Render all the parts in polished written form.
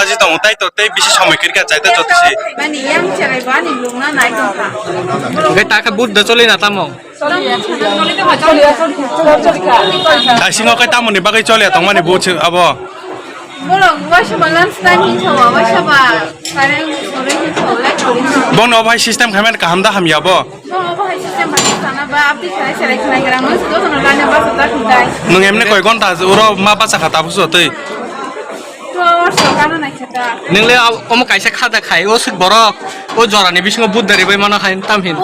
বাজি তো তাই তো তাই বেশি সময় কিরকা চাইতে চলতেছি টাকা বুদ্ধ চলে না তামো সিংহ কে তামনি বাকি চলে তো মানে বুঝছে আব বং ভাই সিস্টেম খামেন কাহাম দা হাম ইয়াব নং এমনি কয় ঘন্টা ওরা মা বাসা খাতা বুঝো তুই नोंलाय अम कायसा खादा खाय ओ सुख बरक ओ जरानि बिसिङाव बुद्ध रिबाय माना खाय तामहिन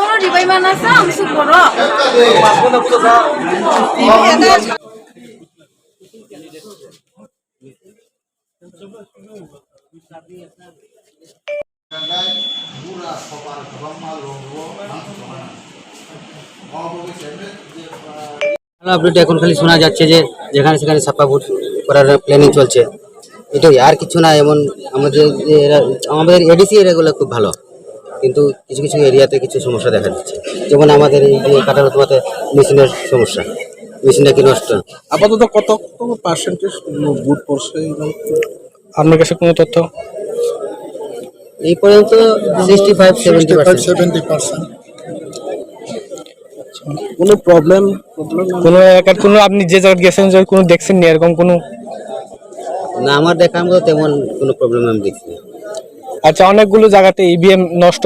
আপডেট এখন খালি শোনা যাচ্ছে যে যেখানে সেখানে ছাপ্পা ভোট করার প্ল্যানিং চলছে এটাই আর কিছু না এমন আমাদের এডিসি এরিয়াগুলো খুব ভালো কিন্তু কিছু কিছু এরিয়াতে কিছু সমস্যা দেখা দিচ্ছে যেমন আমাদের এই যে কাটারতুমাতে মেশিনের সমস্যা মেশিনটা কি নষ্ট আপাতত কত পার্সেন্টেজ ভোট পড়ছে আপনার কাছে কোনো তথ্য এই পর্যন্ত 65-70% কোনো প্রবলেম কোনো এলাকার কোনো আপনি যে জায়গায় গেছেন যে কোনো দেখছেন নি এরকম কোনো না আমার দেখার মতো তেমন কোনো প্রবলেম আমি দেখি না। আচ্ছা অনেকগুলো জায়গাতে ইভিএম নষ্ট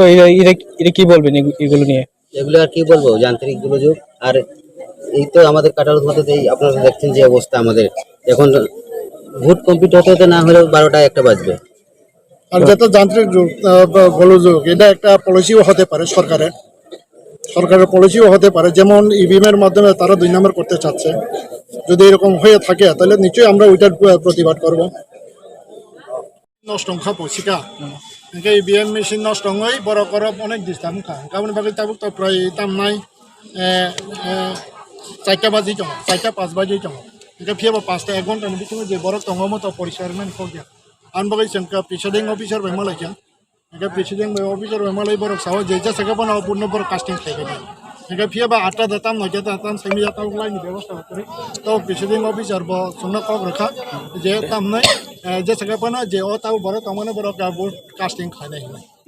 এটা কি বলবেন এগুলো নিয়ে এগুলো আর কি বলবো যান্ত্রিক দুর্যোগ আর এই তো আমাদের কাটারতুমাতে আপনারা দেখছেন যে অবস্থা আমাদের এখন ভোট কমপ্লিট হতে না হলেও 12টা-1টা বাজবে আর যেটা যান্ত্রিক গোলযোগ এটা একটা পলিসিও হতে পারে সরকারের পলিসিও হতে পারে যেমন ইভিএম এর মাধ্যমে তারা 2 নম্বর করতে চাচ্ছে যদি এরকম হয়ে থাকে তাহলে নিশ্চয়ই আমরা ওইটার প্রতিবাদ করব নষ্ট খাবো শিকা ইভিএম মেশিন নষ্ট হয়ে বড় করে অনেক ডিস্টার্ব খা গাবন বাকি তাবুক তো প্রায় দাম নাই 4টা বাজি দङ 4টা 5 বাজি দङ ফিয়াबो 5টা 1 घन्टानि बिथिङाव जे बरक दङ मत परिष्कार मेन खोगिया आन बगै जोंका प्रेसिडेंट ऑफिसर बाय मालायखा एका प्रेसिडेंट बाय ऑफिसर बाय मालाय बरक साव जे जा सका बना पूर्ण बर कास्टिंग थायगोन एका फियाबा 8टा दाताम 9टा दाताम सेमि दाताम लाइनि व्यवस्था करे तो प्रेसिडेंट ऑफिसर ब सुनना कक रखा जे तामनै जे सका बना जे ओ ताव बरक तमने बरक बोर्ड कास्टिंग खायनाय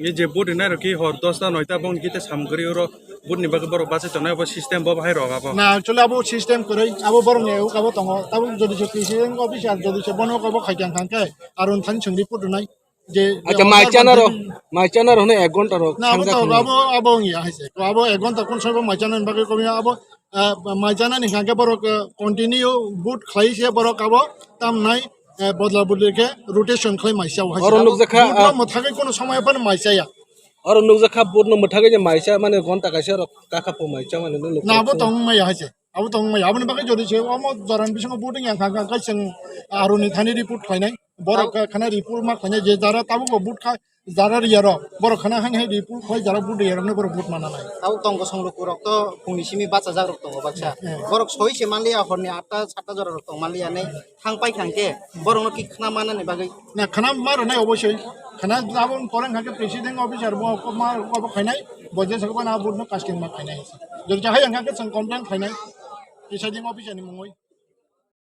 ये जे बोर्ड ना रखी हर 10टा 9टा बं किते सामग्री और बोर्ड नि बाकी बर बासे तनाय बा सिस्टेम बा बाहाय रगा ना एक्चुअली अब सिस्टेम करे अब बर ने अब दङ तब जदि से प्रेसिडेंट ऑफिसर जदि से बनो कब खायखां खांके आरो थान सोंदि फुदुनाय जे अच्छा माइचानार होने 1 घंटा रो ना अब या हैसे तो अब 1 घंटा कोन सब माइचानान बाकी कमी अब माइचानान नि खांके बर कंटिन्यू बुट खाइसे बर अब ताम नाय बदला बदली के रोटेशन खाइ माइसाव हैसे और लोग जखा मथाके कोन समय पर माइसाया और लोग जखा बोर्ड न मथाके जे माइसा माने घंटा कासे रो काका पो माइचा माने लोग ना अब दङ माइ हैसे अब दङ माइ अब बाकी जदि से अम जरान बिसंग बुटिं या खांका काइसं आरुनि थानि रिपोर्ट खाइनाय बर खाना रिपोर्ट मा खाइनाय जे जारा ताबो बुट खा जारा रियारो बर खाना हाय रिपोर्ट खाइ जारा बुट रियारनो बर बुट माना नाय ताव तंग संरक रक तो फुंनिसिमि बाचा जाग्रक दङ बाक्सा बरक सयसे मानलिया हरनि 8टा 7टा जरा रक दङ मानलिया नै थांपाय थांके बरनो कि खाना मानानै बागै ना खाना मार नाय अबश्य खाना जाबन फरेन खाके प्रेसिडेंट ऑफिसर बो मा कब खाइनाय बजे सकबा ना बुट न कास्टिंग मा खाइनाय जदि हाय अंगा के सं कमप्लेन खाइनाय प्रेसिडेंट ऑफिसर नि मुङै